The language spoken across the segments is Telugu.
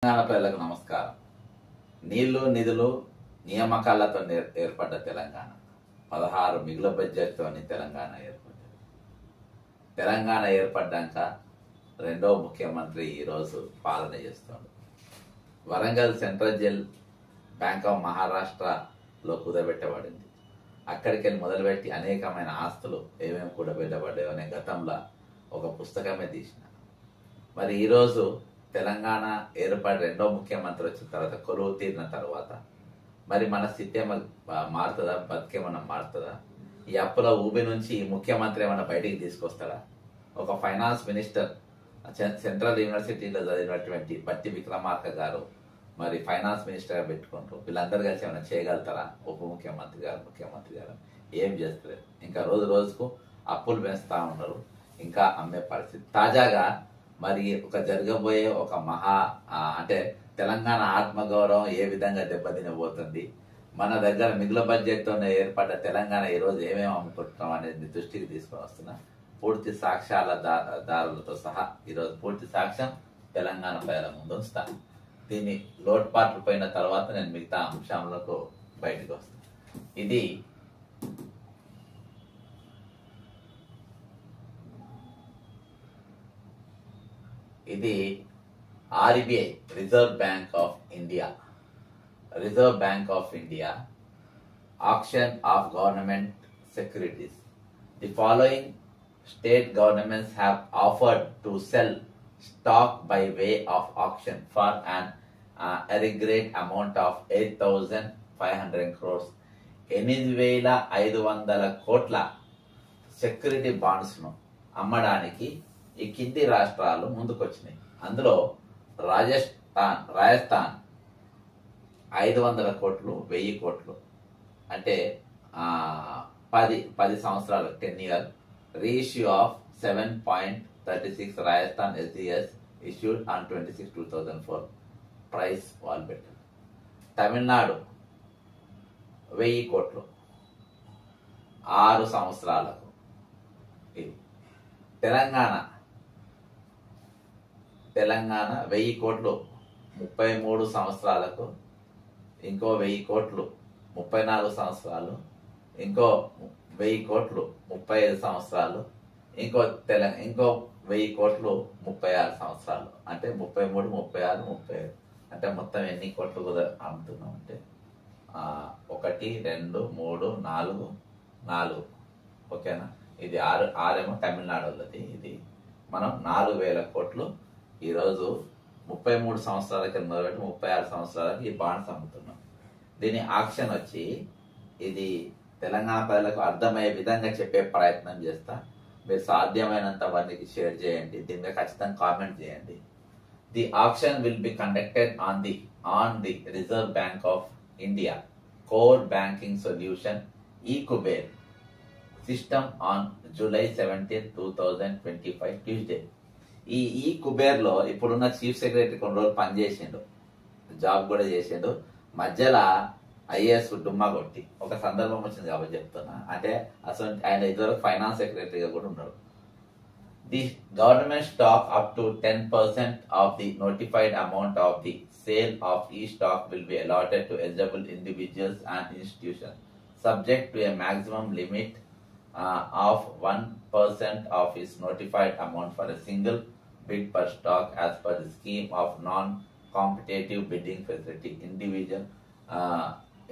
తెలంగాణ ప్రజలకు నమస్కారం. నీళ్లు నిధులు నియామకాలతో ఏర్పడ్డ తెలంగాణ 16 మిగులు బడ్జెట్తో తెలంగాణ ఏర్పడ్డది. తెలంగాణ ఏర్పడ్డాక రెండో ముఖ్యమంత్రి ఈరోజు పాలన చేస్తున్నాడు. Warangal central jail bank of మహారాష్ట్రలో కుదబెట్టబడింది. అక్కడికి వెళ్ళి మొదలుపెట్టి అనేకమైన ఆస్తులు ఏమేమి కూడబెట్టబడ్డాయో అనే గతంలో ఒక పుస్తకమే తీసిన. మరి ఈరోజు తెలంగాణ ఏర్పడి రెండో ముఖ్యమంత్రి వచ్చిన తర్వాత కొలువు తీరిన తర్వాత మరి మన స్థితి ఏమైనా మారుతుందా, బతికేమన్నా మారుతుందా? ఈ అప్పుల ఊబి నుంచి ఈ ముఖ్యమంత్రి ఏమైనా బయటికి తీసుకొస్తాడా? ఒక ఫైనాన్స్ మినిస్టర్ సెంట్రల్ యూనివర్సిటీలో చదివినటువంటి బట్టి విక్రమార్క గారు మరి ఫైనాన్స్ మినిస్టర్గా పెట్టుకుంటారు. వీళ్ళందరూ కలిసి ఏమైనా చేయగలుగుతారా? ఉప ముఖ్యమంత్రి గారు, ముఖ్యమంత్రి గారు ఏం చేస్తారు? ఇంకా రోజు రోజుకు అప్పులు పెంచుతా ఉన్నారు, ఇంకా అమ్మే పరిస్థితి. తాజాగా మరి జరగబోయే ఒక అంటే తెలంగాణ ఆత్మగౌరవం ఏ విధంగా దెబ్బతినబోతుంది, మన దగ్గర మిగులు బడ్జెట్తో ఏర్పడ్డ తెలంగాణ ఈరోజు ఏమేమి అమ్ముకుంటున్నాం అనేది దృష్టికి తీసుకొని వస్తున్నా. పూర్తి సాక్ష్యాల దారులతో సహా ఈరోజు పూర్తి సాక్ష్యం తెలంగాణ ప్రజల ముందు ఉంచుతాను. దీన్ని లోటుపాట్లు పోయిన తర్వాత నేను మిగతా అంశాలకు బయటకు వస్తాను. ఇది RBI, Reserve Bank of India. Reserve Bank of India auction of government securities. The following state governments have offered to sell stock by way of auction for an aggregate amount of 8,500 crores. 8,500 కోట్ల సెక్యూరిటీ బాండ్స్ ను అమ్మడానికి ఈ కింది రాష్ట్రాలు ముందుకొచ్చినాయి. అందులో రాజస్థాన్ 500 కోట్లు, 1000 కోట్లు అంటే 10 సంవత్సరాలు 10 years. Reissue of 7.36 Rajasthan SDS issued on 26/2004. Price వాళ్ళు పెట్టారు. తమిళనాడు 1000 కోట్లు 6 సంవత్సరాలకు. ఇది తెలంగాణ 1000 కోట్లు 33 సంవత్సరాలకు, ఇంకో 1000 కోట్లు 34 సంవత్సరాలు, ఇంకో 1000 కోట్లు 35 సంవత్సరాలు, ఇంకో 1000 కోట్లు 36 సంవత్సరాలు. అంటే 33, 36, 35 అంటే మొత్తం ఎన్ని కోట్లు కూడా అమ్ముతున్నాం అంటే 1, 2, 3, 4 ఓకేనా. ఇది 6 తమిళనాడు వాళ్ళది. ఇది మనం 4,000 కోట్లు ఈరోజు 33 సంవత్సరాల కింద మొదలుపెట్టి 36 సంవత్సరాలకి ఈ బాండ్స్ అమ్ముతున్నాం. దీని ఆక్షన్ వచ్చి ఇది తెలంగాణ ప్రజలకు అర్థమయ్యే విధంగా చెప్పే ప్రయత్నం చేస్తా. మీరు సాధ్యమైనంత మందికి షేర్ చేయండి, దీని ఖచ్చితంగా కామెంట్ చేయండి. The auction will be conducted on the Reserve Bank of India core banking solution eKuber system on July 17, 2025 Tuesday. ఈ eKuber లో ఇప్పుడున్న చీఫ్ సెక్రటరీ కొన్ని రోజులు పనిచేసిండు, జాబ్ కూడా చేసిండు. మధ్యలో IAS డుమ్మా కొట్టి ఒక సందర్భం వచ్చింది కాబట్టి చెప్తున్నా. అంటే అసలు ఆయన ఇదివరకు ఫైనాన్స్ సెక్రటరీగా కూడా ఉన్నాడు. The government stock up to 10% of the notified amount of the sale of the stock will be allotted to eligible individuals and institutions subject to a maximum limit of 1% of its notified amount for a single bid per stock as per the scheme of non-competitive bidding facility. Individual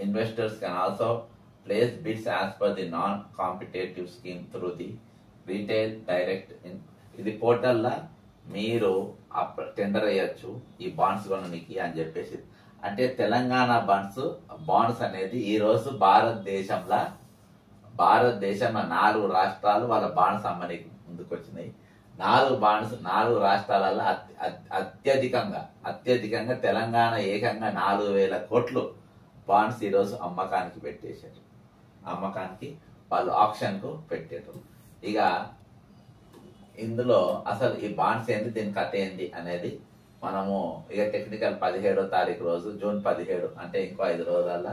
investors can also place bids as per the non-competitive scheme through the retail direct. ఇది పోర్టల్లో మీరు టెండర్ అయ్యొచ్చు ఈ బాండ్స్ కొనడానికి అని చెప్పేసి. అంటే తెలంగాణ బాండ్స్ అనేది ఈ రోజు భారతదేశంలో 4 రాష్ట్రాలు వాళ్ళ బాండ్స్ అమ్మడానికి ముందుకు వచ్చినాయి. 4 రాష్ట్రాలలో అత్యధికంగా తెలంగాణ ఏకంగా 4,000 కోట్లు బాండ్స్ ఈరోజు అమ్మకానికి పెట్టేశారు. అమ్మకానికి వాళ్ళు ఆక్షన్ కు పెట్టారు. ఇక ఇందులో అసలు ఈ బాండ్స్ ఏంటి, దీని కథ ఏంటి అనేది మనము ఇక టెక్నికల్ 17వ తారీఖు రోజు జూన్ 17 అంటే ఇంకో 5 రోజుల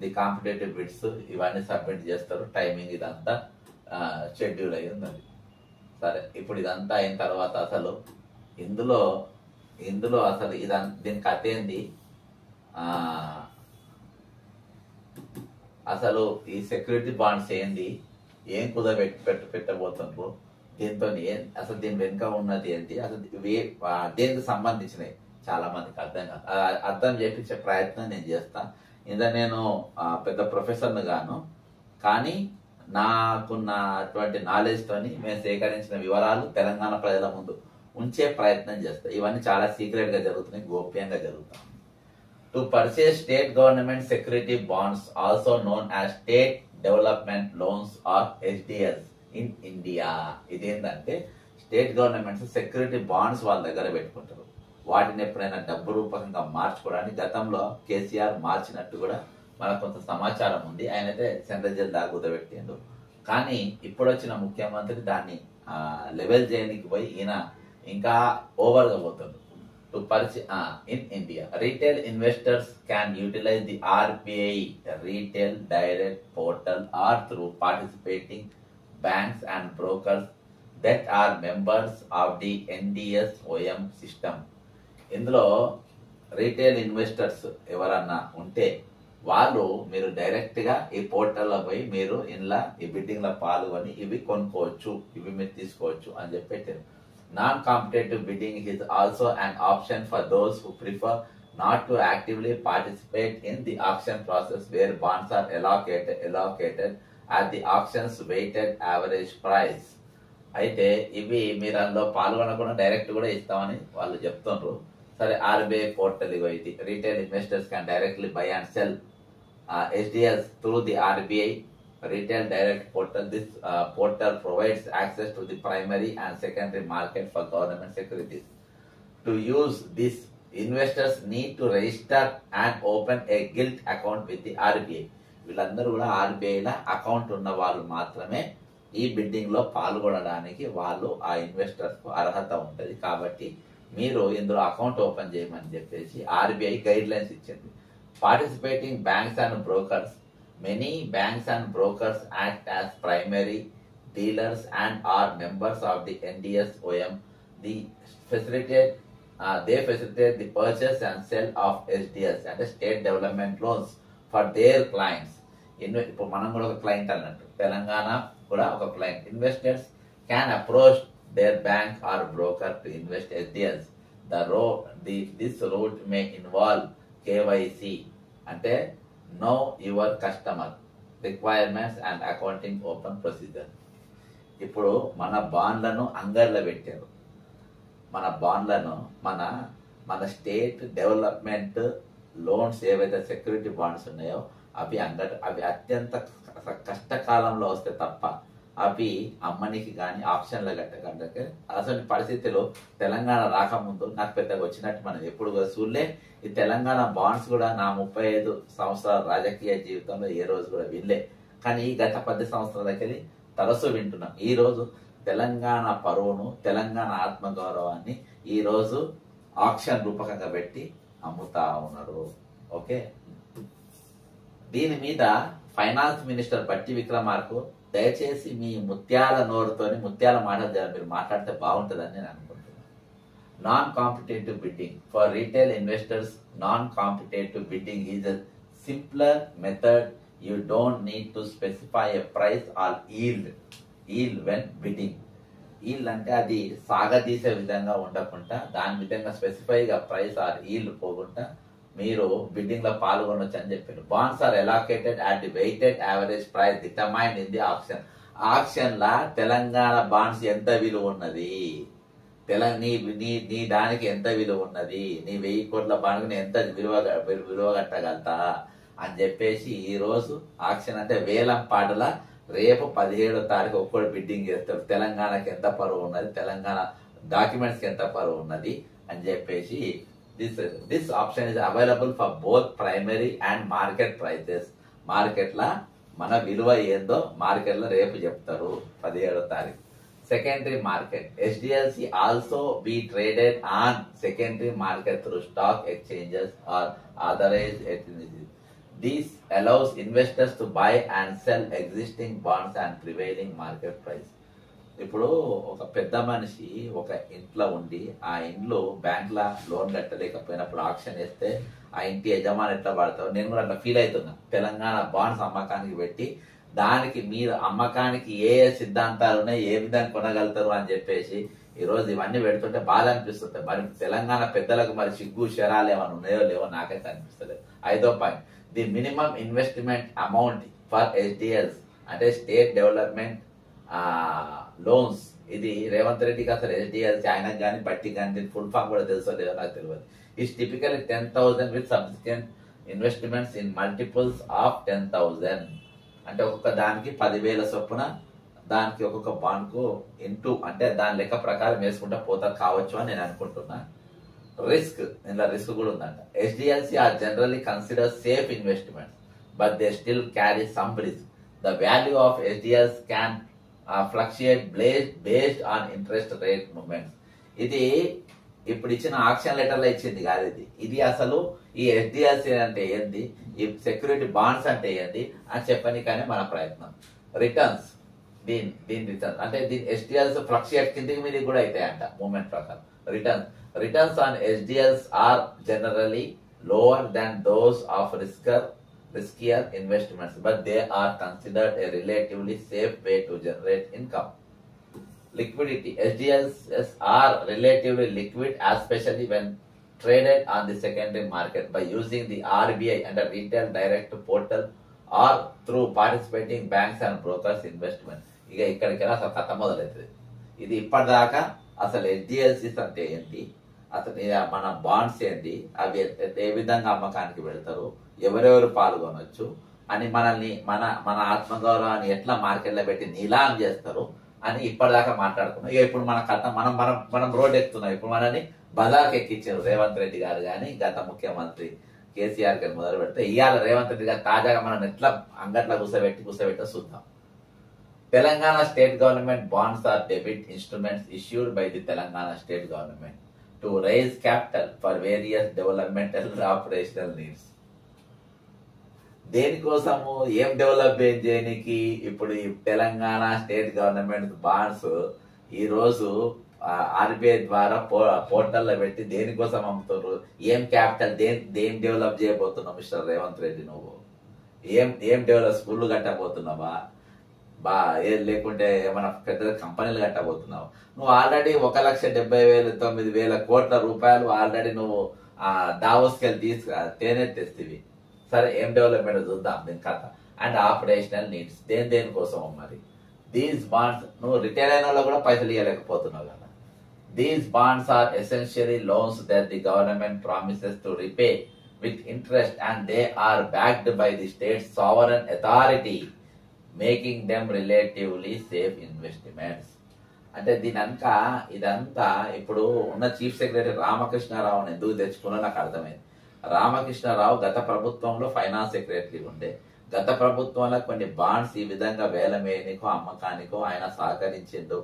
ది కాంపిటేటివ్ బిడ్స్ ఇవన్నీ సబ్మిట్ చేస్తారు. టైమింగ్ ఇదంతా షెడ్యూల్ అయ్యి ఉంది. సరే, ఇప్పుడు ఇదంతా అయిన తర్వాత అసలు ఇందులో ఇందులో అసలు దీని కథ ఏంది, ఆ, అసలు ఈ సెక్యూరిటీ బాండ్స్ ఏంది, ఏం పెట్టబోతున్నారు, దీంతో అసలు దీని వెనుక ఉన్నది ఏంటి, అసలు దేనికి సంబంధించినవి చాలా మందికి అర్థం కాదు. అర్థం చేపించే ప్రయత్నం నేను చేస్తాను. ఇందులో నేను పెద్ద ప్రొఫెసర్ను గాను, కానీ నాకున్నటువంటి నాలెడ్జ్ తోని మేము సేకరించిన వివరాలు తెలంగాణ ప్రజల ముందు ఉంచే ప్రయత్నం చేస్తాం. ఇవన్నీ చాలా సీక్రెట్ గా జరుగుతున్నాయి, గోప్యంగా జరుగుతాయి. To purchase state government security bonds, also known as state development loans or SDLs in India. ఇదేంటంటే స్టేట్ గవర్నమెంట్స్ సెక్యూరిటీ బాండ్స్ వాళ్ళ దగ్గర పెట్టుకుంటారు. వాటిని ఎప్పుడైనా డబ్బు రూపకంగా మార్చుకోవడానికి గతంలో కేసీఆర్ మార్చినట్టు కూడా మనకు కొంత సమాచారం ఉంది. ఆయనైతే సెంట్రల్ జైలు దాకా కుదబెట్టిండు. కానీ ఇప్పుడు వచ్చిన ముఖ్యమంత్రి దాన్ని లెవెల్ చేయడానికి పోయి ఈయన ఇంకా ఓవర్ గా పోతుంది. To purchase in India, retail investors can utilise the RBI retail direct portal or through participating banks and brokers that are members of the NDSOM system. ఇందులో రీటైల్ ఇన్వెస్టర్స్ ఎవరన్నా ఉంటే వాళ్ళు మీరు డైరెక్ట్ గా ఈ పోర్టల్లో పోయి మీరు ఇంట్లో ఈ బిడ్డింగ్ లో పాల్గొని ఇవి కొనుక్కోవచ్చు, ఇవి మీరు తీసుకోవచ్చు అని చెప్పి పెట్టారు. Non competitive bidding is also an option for those who prefer not to actively participate in the auction process where bonds are allocated at the auction's weighted average price. అయితే ఇవి మీరు అందులో పాల్గొనకుండా డైరెక్ట్ కూడా ఇస్తామని వాళ్ళు చెప్తుండ్రు. సరే, ఆర్బీఐ పోర్టల్ ఇగో ఇది. Retail investors can directly by and cell SDLs through the RBI retail direct portal. This portal provides access to the primary and secondary market for government securities. To use this, investors need to register and open a gilt account with the RBI. వీళ్ళందరూ కూడా RBI ల అకౌంట్ ఉన్న వాళ్ళు మాత్రమే ఈ బిడ్డింగ్ లో పాల్గొనడానికి వాళ్ళు ఆ ఇన్వెస్టర్స్ కు అర్హత ఉంటది. కాబట్టి మీరు ఇందులో అకౌంట్ ఓపెన్ చేయమని చెప్పేసి RBI గైడ్ లైన్స్ ఇచ్చింది. Participating banks and brokers. Many banks and brokers act as primary dealers and are members of the NDSOM. They facilitate the purchase and sale of SDLs and state development loans for their clients. ఇప్పుడు మనం కూడా ఒక క్లయింట్ అన్నట్టు, తెలంగాణ కూడా ఒక client. Investors can approach their bank or broker to invest SDLs. This route may involve KYC అంటే know your customer requirements and accounting open procedure. ఇప్పుడు మన బాండ్లను అంగర్లో పెట్టారు. మన బాండ్లను మన స్టేట్ డెవలప్మెంట్ లోన్స్ ఏవైతే సెక్యూరిటీ బాండ్స్ ఉన్నాయో అవి అత్యంత కష్టకాలంలో వస్తే తప్ప అవి అమ్మనికి కానీ ఆప్షన్ల గట్టగంటే అసలు పరిస్థితిలో తెలంగాణ రాకముందు నాకు పెద్దగా వచ్చినట్టు మనం ఎప్పుడు చూడలే. ఈ తెలంగాణ బాండ్స్ కూడా నా 35 సంవత్సరాల రాజకీయ జీవితంలో ఏ రోజు కూడా వినలే. కానీ ఈ గత 10 సంవత్సరాలకెళ్ళి తరచూ వింటున్నాం. ఈ రోజు తెలంగాణ పరువును, తెలంగాణ ఆత్మగౌరవాన్ని ఈ రోజు ఆక్షన్ రూపకంగా పెట్టి అమ్ముతా ఉన్నారు. ఓకే, దీని మీద ఫైనాన్స్ మినిస్టర్ బట్టి విక్రమార్కు దయచేసి మీ ముత్యాల నోరుతోని ముత్యాల మాటలు మీరు మాట్లాడితే బాగుంటుందని నేను అనుకుంటున్నాను. Non competitive bidding for retail investors. Non competitive bidding is a simpler method. You don't need to specify a price or yield when bidding. Yield అంటే అది సాగదీసే విధంగా ఉండకుండా దాని విధంగా స్పెసిఫైగా ప్రైస్ ఆర్ ఈల్డ్ పోకుండా మీరు బిడ్డింగ్ లో పాల్గొనొచ్చు అని చెప్పారు. Bonds are allocated at the weighted average price determined in the auction. Auction లా తెలంగాణ బాండ్స్ ఎంత విలువ ఉన్నది, నీ దానికి ఎంత విలువ ఉన్నది, నీ 1000 కోట్ల బాండ్ ఎంత విలువ కట్టగలుగుతా అని చెప్పేసి ఈ రోజు ఆక్షన్ అంటే వేలం పాటల రేపు 17వ తారీఖు ఒక్కడు బిడ్డింగ్ చేస్తారు. తెలంగాణకి ఎంత పరువు ఉన్నది, తెలంగాణ డాక్యుమెంట్స్ కి ఎంత పరువు ఉన్నది అని చెప్పేసి This option is available for both primary and market prices. Market లా మన విలువ ఏందో మార్కెట్ లో రేపు చెప్తారు 17వ తారీఖు. Secondary market. SDLs also be traded on secondary market through stock exchanges or authorized exchanges. This allows investors to buy and sell existing bonds and prevailing market price. ఇప్పుడు ఒక పెద్ద మనిషి ఒక ఇంట్లో ఉండి ఆ ఇంట్లో బ్యాంక్లో లోన్ కట్టలేకపోయినప్పుడు ఆక్షన్ వేస్తే ఆ ఇంటి యజమాని ఎట్లా పడతావు, నేను కూడా అట్లా ఫీల్ అవుతున్నా. తెలంగాణ బాండ్స్ అమ్మకానికి పెట్టి దానికి మీరు అమ్మకానికి ఏ సిద్ధాంతాలు ఉన్నాయి, ఏ విధంగా కొనగలుగుతారు అని చెప్పేసి ఈరోజు ఇవన్నీ పెడుతుంటే బాధ అనిపిస్తుంది. మరి తెలంగాణ పెద్దలకు మరి సిగ్గు శరాలు ఏమైనా ఉన్నాయో లేవో నాకైతే అనిపిస్తలేదు. 5వ point, the minimum investment amount for SDLs అంటే స్టేట్ డెవలప్మెంట్ లోన్స్. ఇది రేవంత్ రెడ్డికి అసలు ఎస్డిఎల్స్ ఆయనకు కానీ బట్టి కానీ దీని ఫుల్ ఫామ్ కూడా తెలుసో లేదో నాకు తెలియదు. It's typical 10,000 with subsequent investments in multiples of 10,000 అంటే ఒక్కొక్క దానికి 10,000 చొప్పున దానికి ఒక్కొక్క బాండ్కు ఇంటూ అంటే దాని లెక్క ప్రకారం వేసుకుంటా పోతారు కావచ్చు అని నేను అనుకుంటున్నా. రిస్క్, ఇందులో రిస్క్ కూడా ఉందంట. SDLs are generally consider safe investments but they still carry some risk. The value of SDLs can fluctuate based on interest rate movements. ఇది ఇప్పుడు ఇచ్చిన ఆక్షన్ లెటర్లో ఇచ్చింది కాదు. ఇది అసలు ఈ ఎస్డిఎల్సి అంటే ఏంది, ఈ సెక్యూరిటీ బాండ్స్ అంటే ఏంది అని చెప్పని కానీ మన ప్రయత్నం. రిటర్న్స్, దీని రిటర్న్స్ అంటే దీని ఎస్డిఎల్స్ ఫ్లక్చుయేట్ కిందికి మీద కూడా అవుతాయంట మూవ్మెంట్ ప్రకారం. Returns on SDLs are generally lower than those of riskier investments, but they are considered a relatively safe way to generate income. Liquidity, SDLs are relatively liquid, especially when traded on the secondary market by using the RBI and the retail direct portal or through participating banks and brokers investment. ఇక ఇక్కడికైనా అసలు కథ మొదలవుతుంది. ఇది ఇప్పటిదాకా అసలు ఎస్డిఎల్సీస్ అంటే ఏంటి, అసలు మన బాండ్స్ ఏంటి, అవి ఏ విధంగా అమ్మకానికి వెళ్తారు, ఎవరెవరు పాల్గొనొచ్చు అని మనల్ని మన ఆత్మగౌరవాన్ని ఎట్లా మార్కెట్లో పెట్టి నీలాం చేస్తారు అని ఇప్పటిదాకా మాట్లాడుకున్నాం. ఇక ఇప్పుడు మన కథ మనం రోడ్ ఎక్కుతున్నాం. ఇప్పుడు మనని బజార్కి ఎక్కించారు రేవంత్ రెడ్డి గారు కానీ గత ముఖ్యమంత్రి కేసీఆర్ గారు మొదలు పెడితే ఇవాళ రేవంత్ రెడ్డి గారు తాజాగా మనం ఎట్లా అంగట్లో కూర్చోబెట్టో చూద్దాం. Telangana state government bonds are debit instruments issued by the Telangana state government to raise capital for various developmental operational needs. దేనికోసము, ఏం డెవలప్ చేయడానికి ఇప్పుడు ఈ తెలంగాణ స్టేట్ గవర్నమెంట్ బాండ్స్ ఈ రోజు ఆర్బీఐ ద్వారా పోర్టల్లో పెట్టి దేనికోసం అమ్ముతారు, ఏం క్యాపిటల్ దేని డెవలప్ చేయబోతున్నావు మిస్టర్ రేవంత్ రెడ్డి, నువ్వు ఏం డెవలప్ స్కూళ్ళు కట్టబోతున్నావా, లేకుంటే ఏమైనా పెద్ద కంపెనీలు కట్టబోతున్నావు? నువ్వు ఆల్రెడీ 1,70,9,000 కోట్ల రూపాయలు ఆల్రెడీ నువ్వు దావోస్కి వెళ్ళి తేనే తెస్తివి. సరే, ఏం డెవలప్మెంట్ చూద్దాం దీని కథ. అండ్ ఆపరేషనల్ నీడ్స్, దేనికోసం మరి దీస్ బాండ్స్, నువ్వు రిటైర్ అయిన వాళ్ళు కూడా పైసలు ఇవ్వలేకపోతున్నావు కదా. These bonds are essentially loans that the government promises to repay with interest and they are backed by the state sovereign authority making them relatively safe investments. అంటే ఇదంతా ఇప్పుడు ఉన్న చీఫ్ సెక్రటరీ రామకృష్ణారావుని ఎందుకు తెచ్చుకున్నా నాకు అర్థమైంది. రామకృష్ణారావు గత ప్రభుత్వంలో ఫైనాన్స్ సెక్రటరీ ఉండే. గత ప్రభుత్వంలో కొన్ని బాండ్స్ ఈ విధంగా వేలమేయనికో అమ్మకానికో ఆయన సహకరించిండు.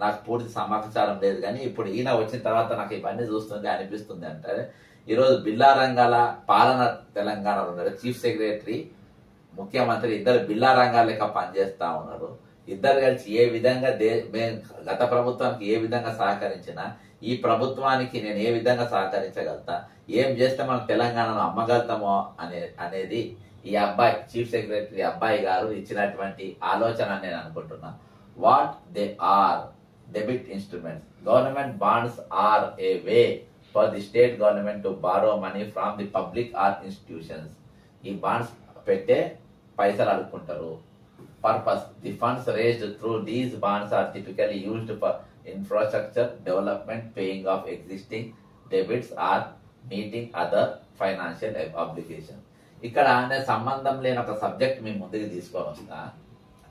నాకు పూర్తి సమాచారం లేదు, కానీ ఇప్పుడు ఈయన వచ్చిన తర్వాత నాకు ఇవన్నీ చూస్తుంది అనిపిస్తుంది. అంటే ఈరోజు బిల్లా రంగాల పాలన తెలంగాణలో ఉన్నారు. చీఫ్ సెక్రటరీ, ముఖ్యమంత్రి ఇద్దరు బిల్లా రంగాల లెక్క పనిచేస్తా ఉన్నారు. ఇద్దరు కలిసి ఏ విధంగా గత ప్రభుత్వానికి ఏ విధంగా సహకరించినా ఈ ప్రభుత్వానికి నేను ఏ విధంగా సహకరించగలుగుతా, ఏం చేస్తే మనం తెలంగాణను అమ్మగలుగుతామో అనేది ఈ అబ్బాయి చీఫ్ సెక్రటరీ అబ్బాయి గారు ఇచ్చినటువంటి ఆలోచన నేను అనుకుంటున్నా. What they are debit instruments. Government bonds are a way for the state government to borrow money from the public or institutions. ఈ బాండ్స్ పెట్టే పైసలు అడుక్కుంటారు. Purpose, the funds raised through these bonds are typically used for infrastructure development, paying off existing debits or meeting other financial obligations. ఇక్కడ నేను సంబంధం లేని ఒక సబ్జెక్ట్ మీ ముందుకు తీసుకొని వస్తా.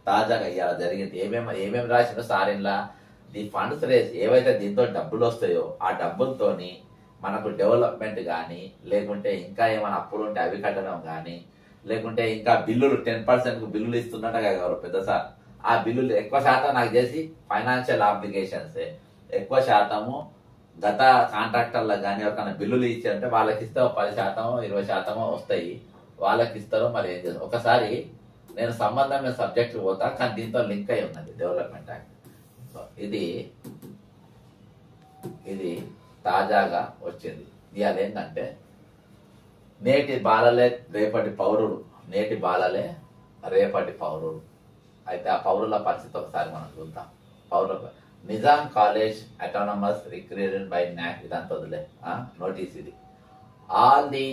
తాజాగా ఇవాళ జరిగింది ఏమేమి రాసిన సారిన్లా ది ఫండ్స్ రేజ్ ఏవైతే దీంతో డబ్బులు వస్తాయో ఆ డబ్బులతోని మనకు డెవలప్మెంట్ కానీ, లేకుంటే ఇంకా ఏమైనా అప్పులు ఉంటే అవి కట్టడం కానీ, లేకుంటే ఇంకా బిల్లులు 10% బిల్లులు ఇస్తున్నట్టుగా కావాలి పెద్ద సార్. ఆ బిల్లులు ఎక్కువ శాతం నాకు చేసి ఫైనాన్షియల్ ఆబ్లిగేషన్స్, ఎక్కువ శాతము గత కాంట్రాక్టర్లకు కానీ ఎవరికైనా బిల్లులు ఇచ్చారంటే వాళ్ళకి ఇస్తే 10%, 20% వస్తాయి, వాళ్ళకి ఇస్తారు. మరి ఏం చేస్తారు? ఒకసారి నేను సంబంధం సబ్జెక్ట్ పోతా, కానీ దీంతో లింక్ అయి ఉన్నది డెవలప్మెంట్ యాక్ట్. ఇది ఇది తాజాగా వచ్చింది. ఇవాళ ఏంటంటే నేటి బాలలే రేపటి పౌరులు, నేటి బాలలే రేపటి పౌరులు. అయితే ఆ పౌరుల పరిస్థితి ఒకసారి మనం చూద్దాం. పౌరుల Nizam college autonomous recreated by నాక్, ఇదంతా వదిలే నోటీస్ ఇది. All the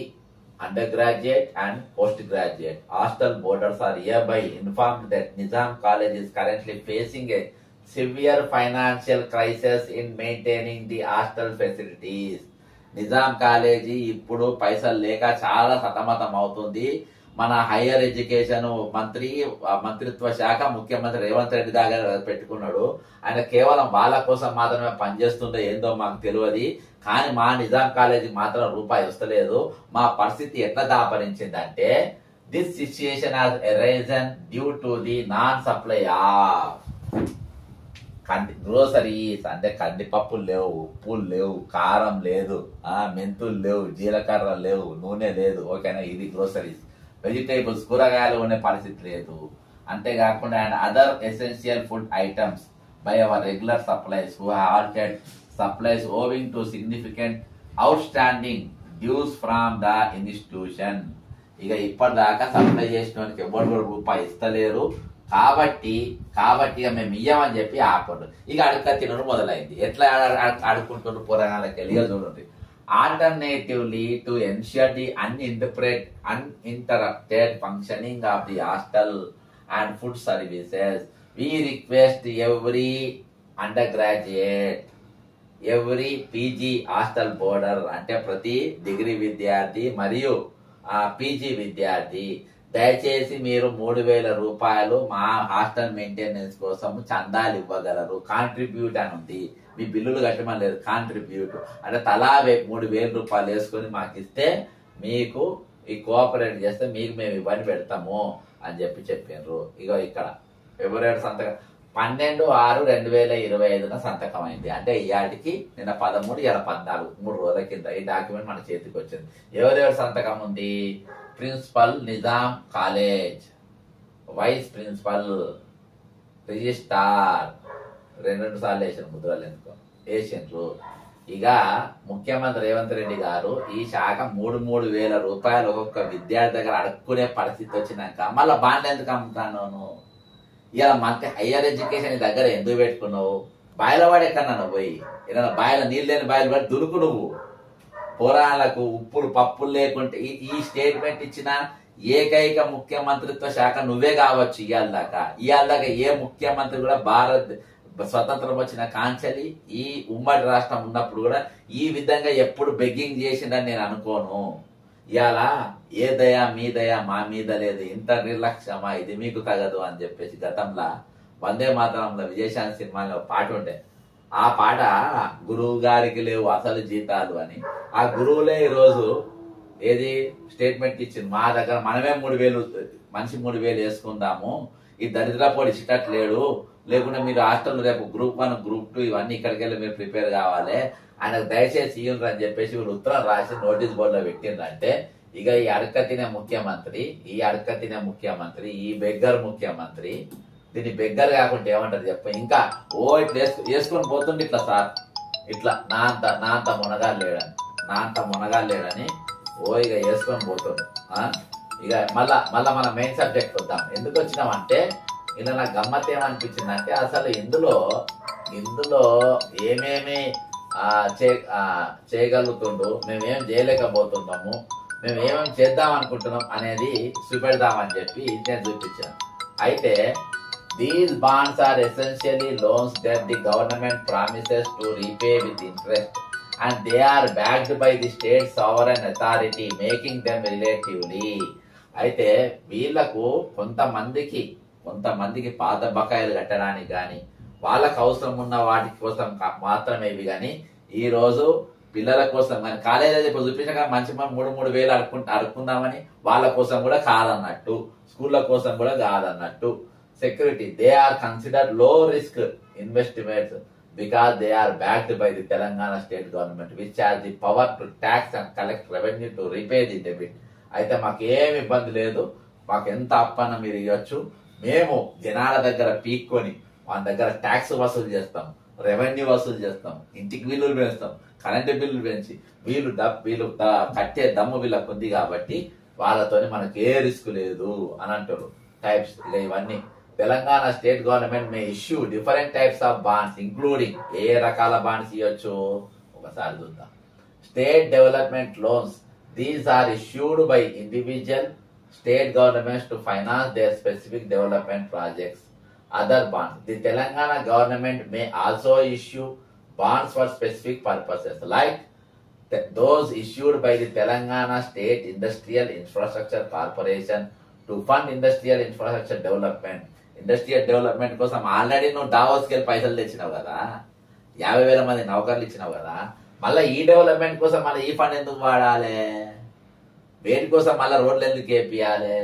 undergraduate and postgraduate hostel boarders are hereby informed that Nizam College is currently facing a severe financial crisis in maintaining the hostel facilities. Nizam college ఇప్పుడు పైసలు లేక చాలా సతమతం అవుతుంది. మన హైయర్ ఎడ్యుకేషన్ మంత్రిత్వ శాఖ ముఖ్యమంత్రి రేవంత్ రెడ్డి దగ్గర పెట్టుకున్నాడు. ఆయన కేవలం వాళ్ళ కోసం మాత్రమే పనిచేస్తుందో ఏందో మాకు తెలియదు, కానీ మా నిజాం కాలేజీకి మాత్రం రూపాయి వస్తలేదు. మా పరిస్థితి ఎట్లా దాపరించిందంటే this situation has arisen due to the non supply of groceries, అంటే కందిపప్పులు లేవు, ఉప్పులు లేవు, కారం లేదు, మెంతులు లేవు, జీలకర్ర లేవు, నూనె లేదు. ఓకేనా, ఇది గ్రోసరీస్. వెజిటేబుల్స్, కూరగాయలు ఉండే పరిస్థితి లేదు. అంతేకాకుండా and other essential food items by our regular supplies who halted supplies owing to significant outstanding dues from the institution. ఇక ఇప్పటిదాకా సప్లై చేసిన ఎవరు కూడా రూపాయి ఇస్తలేరు, కాబట్టి ఇక మేము ఇయ్యమని చెప్పి ఆపండు. ఇక అడుక్క తినడం మొదలైంది. ఎట్లా ఆడుకుంటున్నారు పురాణాలకు వెళ్ళి చూడండి. Alternatively, to ensure the uninterrupted functioning of the hostel and food services, we request every undergraduate, every PG hostel boarder, అంటే ప్రతి డిగ్రీ విద్యార్థి మరియు పీజీ విద్యార్థి, దయచేసి మీరు 3,000 రూపాయలు మా హాస్టల్ మెయింటెనెన్స్ కోసం చందాలు ఇవ్వగలరు. కాంట్రిబ్యూట్ అని ఉంది, మీ బిల్లులు కట్టమని లేదు, కాంట్రిబ్యూట్ అంటే తలా 3,000 రూపాయలు వేసుకొని మాకు ఇస్తే మీకు ఈ కోఆపరేట్ చేస్తే మీకు మేము ఇవన్నీ పెడతాము అని చెప్పారు. ఇగో ఇక్కడ ఫిబ్రవరి సంతకం 12/6/2025 సంతకం అయింది. అంటే ఇయాటికి నిన్న 13, ఇలా 14, 3 రోజుల కింద ఈ డాక్యుమెంట్ మన చేతికి వచ్చింది. ఎవరెవరి సంతకం ఉంది? Principal Nizam College, vice principal, registrar, 2 సార్లు వేసిన ముద్రలు ఎందుకో వేసిండ్రు. ఇక ముఖ్యమంత్రి రేవంత్ రెడ్డి గారు ఈ శాఖ 3,000 రూపాయలు ఒక్కొక్క విద్యార్థి దగ్గర అడుక్కునే పరిస్థితి వచ్చినాక మళ్ళీ బాండ్లు ఎందుకు అమ్ముతాను? ఇలా మంత్రి హయ్యర్ ఎడ్యుకేషన్ దగ్గర ఎందుకు పెట్టుకున్నావు? బాయిల వాడు ఎక్కడన్నా పోయి ఏదైనా బాయిల నీళ్ళు లేని బాయిలు పడి దులుకు నువ్వు. పురాణాలకు ఉప్పులు పప్పులు లేకుంటే ఈ స్టేట్మెంట్ ఇచ్చిన ఏకైక ముఖ్యమంత్రిత్వ శాఖ నువ్వే కావచ్చు. ఇవాళ దాకా ఏ ముఖ్యమంత్రి కూడా భారత్ స్వతంత్రం వచ్చిన కాంచలి ఈ ఉమ్మడి రాష్ట్రం ఉన్నప్పుడు కూడా ఈ విధంగా ఎప్పుడు బెగ్గింగ్ చేసిండని నేను అనుకోను. ఇవాళ ఏ దయ మీ దయ మా మీద లేదు, ఇంత నిర్లక్ష్యమా, ఇది మీకు తగదు అని చెప్పేసి గతంలో వందే మాతరంలో విజయశాంతి సినిమాలో పాట ఉండే, ఆ పాట గురువు గారికి లేవు అసలు జీతాలు అని. ఆ గురువులే ఈరోజు ఏది స్టేట్మెంట్ ఇచ్చింది, మా దగ్గర మనమే 3,000 మనిషి 3,000 వేసుకుందాము, ఈ దరిద్రపోడి ఇచ్చేటట్లేడు, లేకుంటే మీరు హాస్టల్ రేపు గ్రూప్ 1 గ్రూప్ 2 ఇవన్నీ ఇక్కడికి వెళ్ళి మీరు ప్రిపేర్ కావాలి, ఆయనకు దయచేసి ఇయ్యండి అని చెప్పేసి వీళ్ళు ఉత్తరం రాసి నోటీస్ బోర్డులో పెట్టిండ్రంటే ఇక ఈ అడక తినే ముఖ్యమంత్రి ఈ బెగ్గర్ ముఖ్యమంత్రి దీన్ని బెగ్గర్ కాకుండా ఏమంటారు చెప్ప, ఇంకా ఇట్లా వేసుకొని పోతుండే ఇట్లా సార్ ఇట్లా నా అంత మునగాలు లేడని ఇక వేసుకొని పోతుండు. ఇక మళ్ళా మన మెయిన్ సబ్జెక్ట్ వద్దాం. ఎందుకు వచ్చినామంటే ఇలా నాకు గమ్మత్ ఏమనిపించిందంటే అసలు ఇందులో ఏమేమి చేయగలుగుతుండు, మేమేం చేయలేకపోతున్నాము, మేము ఏమేమి చేద్దాం అనుకుంటున్నాం అనేది చూపెడదామని చెప్పి నేను చూపించాను. అయితే these bonds are essentially loans that the government promises to repay with interest and they are backed by the state sovereign authority making them relatively. అయితే వీళ్లకు కొంతమందికి పాత బకాయిలు కట్టడానికి కానీ వాళ్ళకు అవసరం ఉన్న వాటి కోసం మాత్రమే ఇవి. కానీ ఈ రోజు పిల్లల కోసం కానీ కాలేజీ చూపించగా మంచి 3,000 అడుక్కుందామని వాళ్ళ కోసం కూడా కాదన్నట్టు, స్కూళ్ళ కోసం కూడా కాదన్నట్టు. సెక్యూరిటీ దే ఆర్ కన్సిడర్డ్ లో risk investments because they are backed by the Telangana state government which has the power to tax and collect revenue to repay the debit. అయితే మాకు ఏమి ఇబ్బంది లేదు, మాకు ఎంత అప్పన్న మీరు ఇవ్వచ్చు, మేము జనాల దగ్గర పీక్కొని వాళ్ళ దగ్గర ట్యాక్స్ వసూలు చేస్తాం, రెవెన్యూ వసూలు చేస్తాం, ఇంటికి బిల్లులు పెంచుతాం, కరెంటు బిల్లులు పెంచి వీళ్ళు కట్టే దమ్ము వీళ్ళకు ఉంది కాబట్టి వాళ్ళతోని మనకి ఏ రిస్క్ లేదు అని అంటారు. టైప్స్ ఇవన్నీ Telangana state government may issue different types of bonds including ఏ రకాల బాండ్స్ ఇవ్వచ్చు ఒకసారి చూద్దాం. State development loans, these are issued by individual state governments to finance their specific development projects. Other bonds. The Telangana government may also issue bonds for specific purposes, like those issued by the Telangana State Industrial Infrastructure Corporation to fund industrial infrastructure development. Industrial development కోసం ఆల్రెడీ నువ్వు డావోస్కి వెళ్ళి పైసలు తెచ్చినావు కదా, 50,000 మంది నౌకర్లు ఇచ్చినావు కదా, మళ్ళీ ఈ డెవలప్మెంట్ కోసం మళ్ళీ ఈ ఫండ్ ఎందుకు వాడాలి? వేటి కోసం మళ్ళీ రోడ్లు ఎందుకు వేపియాలి?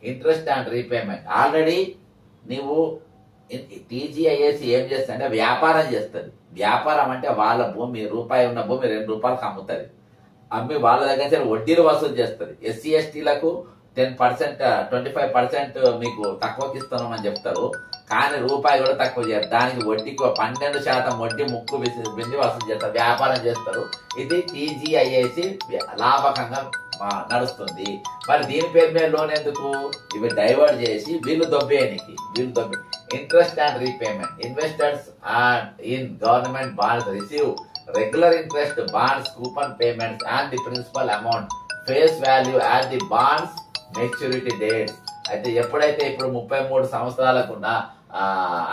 Interest and repayment. ఆల్రెడీ నువ్వు టీజీఐఏసి ఏం చేస్తుంది అంటే వ్యాపారం చేస్తుంది. వ్యాపారం అంటే వాళ్ళ భూమి రూపాయి ఉన్న భూమి 2 రూపాయలకు అమ్ముతుంది. అమ్మి వాళ్ళ దగ్గర నుంచి వడ్డీలు వసూలు చేస్తుంది. ఎస్సీ ఎస్టీలకు 10% 25% మీకు తక్కువకి ఇస్తున్నామని చెప్తారు, కానీ రూపాయి కూడా తక్కువ చేయరు. దానికి వడ్డీకి 12% వడ్డీ ముక్కు బింది వసూలు చేస్తారు, వ్యాపారం చేస్తారు. ఇది టీజీఐఏసి లాభకంగా నడుస్తుంది. మరి దీని పేరు మీద లోన్ ఎందుకు? ఇవి డైవర్ట్ చేసి వీళ్ళు దొబ్బేయనికి interest and repayment. Investors in government bonds receive regular interest, bonds coupon payments and the principal amount face value at the bond's maturity dates. అయితే ఎప్పుడైతే ఇప్పుడు 33 సంవత్సరాలకున్న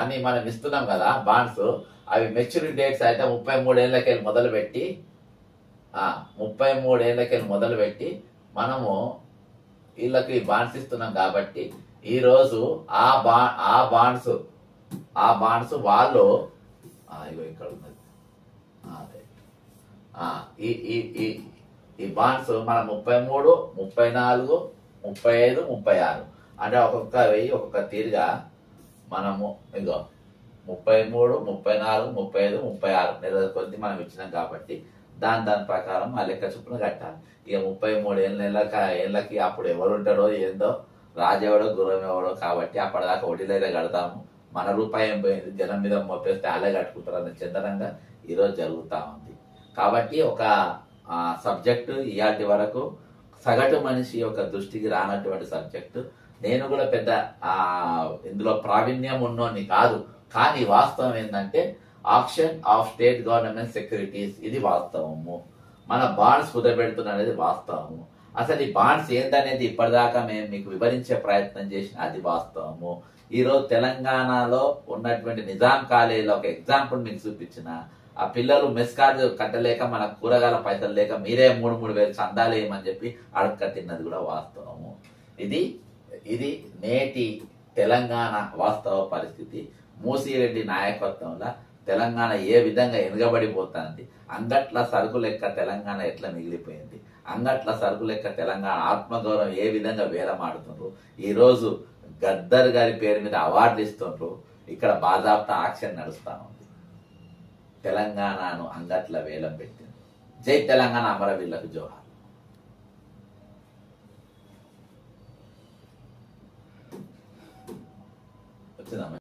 అని మనం ఇస్తున్నాం కదా బాండ్స్, అవి మెచ్యూరిటీ డేట్స్ అయితే 33 ఏళ్ళకెళ్ళి మొదలుపెట్టి 33 ఏళ్ళకెళ్ళి మొదలుపెట్టి మనము వీళ్ళకి బాండ్స్ ఇస్తున్నాం కాబట్టి ఈరోజు ఆ బాండ్స్ వాళ్ళు ఇక్కడ ఉన్నది ఈ బాండ్స్ మనం 33, 34, 35, 36 అంటే ఒక్కొక్క వెయ్యి ఒక్కొక్క తీరుగా మనము ఇగో 33, 34, 35, 36 నెలల కొద్ది మనం ఇచ్చినాం కాబట్టి దాని ప్రకారం ఆ లెక్క చొప్పున కట్టాలి. ఇక 33 ఏళ్ళకి అప్పుడు ఎవరు ఉంటాడో ఏందో, రాజెవడో గుర్రం ఎవడో కాబట్టి అప్పటిదాకా వడ్డీలైతే కడతాము. మన రూపాయి ఏం పోయింది, జనం మీద మోపేస్తే అలా కట్టుకుంటారు అన్న చందనంగా ఈరోజు జరుగుతూ ఉంది. కాబట్టి ఒక సబ్జెక్టు ఇయాటి వరకు సగటు మనిషి యొక్క దృష్టికి రానటువంటి సబ్జెక్టు. నేను కూడా పెద్ద ఇందులో ప్రావీణ్యం ఉన్నోని కాదు, కానీ వాస్తవం ఏంటంటే auction of state government securities ఇది వాస్తవము. మన బాండ్స్ కుదరబెడుతున్న అనేది వాస్తవము. అసలు ఈ బాండ్స్ ఏందనేది ఇప్పటిదాకా మేము మీకు వివరించే ప్రయత్నం చేసిన అది వాస్తవము. ఈరోజు తెలంగాణలో ఉన్నటువంటి నిజాం కాలేజీలో ఒక ఎగ్జాంపుల్ మీకు చూపించిన, ఆ పిల్లలు మెస్ కార్డు కట్టలేక మన కూరగాయల పైసలు లేక మీరే 3 వేలు చందాలు వేయమని చెప్పి అడక్క తిన్నది కూడా వాస్తవము. ఇది నేటి తెలంగాణ వాస్తవ పరిస్థితి. మూసిరెడ్డి నాయకత్వంలో తెలంగాణ ఏ విధంగా ఎనగబడిపోతుంది, అంగట్ల సరుకు లెక్క తెలంగాణ ఎట్లా మిగిలిపోయింది, అంగట్ల సరుకు లెక్క తెలంగాణ ఆత్మగౌరవం ఏ విధంగా వేలమాడుతుండ్రు. ఈరోజు గద్దర్ గారి పేరు మీద అవార్డు ఇస్తుండ్రు. ఇక్కడ బాజాప్తా ఆక్షన్ నడుస్తా ఉంది. తెలంగాణను అంగట్ల వేలం పెట్టింది. జై తెలంగాణ, అమరవీరులకు జోహార్. వచ్చిందమ్మా.